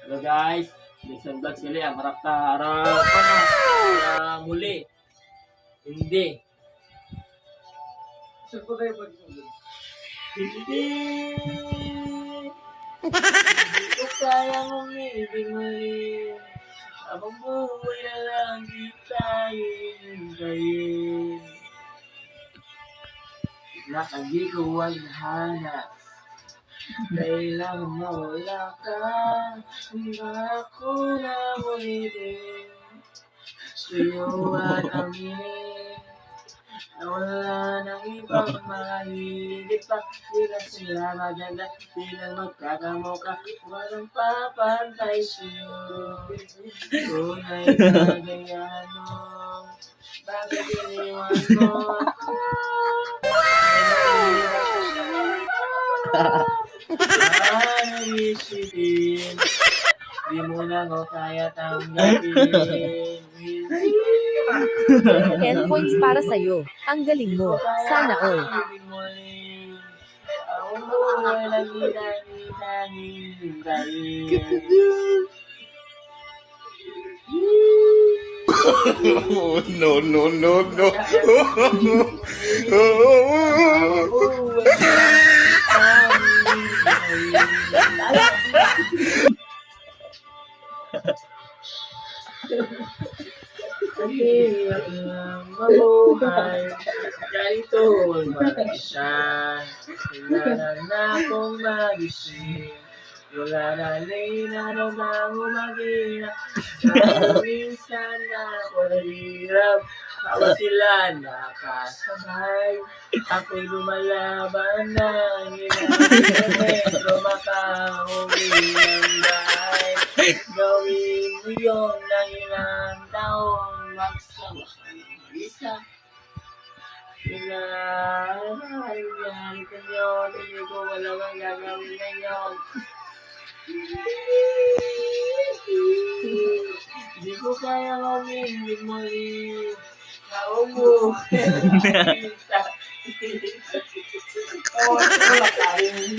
Hello guys, Jason Vlog sila ya. Harap ta harap ano, muli. Hindi. Saan ko kayo pag Hindi. Hindi ko kayang umibig muli. Habang buhay na lang di tayo hintayin. Bigla kang di ko hanap. Kailangan mawala ka. Handa ko na ulitin. Sa'yo at aminin. Na wala nang ibang makahigit pa. Di na sila maganda. Di na magkakamukha. Walang papantay sa'yo. Tunay na ganyan mo. Bakit iniwan mo ako? Paano isipin? Di mo na ako kaya tanggapin. 10 points para sa'yo. Ang galing mo. Sana all. Ang buhay lang hintayin. Oh, no, no, no, no. Ang hirap lang mabuhay. Ganito ang mag-isa. Wala na akong magising. Wala na rin nararamang umagina. Dahil minsan ako nahirap. Hawa sila nakasabay. Ako'y lumalaban na metro makauwi ng bahay. Gawin mo yun ng ilang taong magsama isa. Pinahayaan ko yun, hindi ko alam ang gagawin ngayon. Hindi ko kaya umibig muli. Naubuhay ang kita. Oh, wala tayong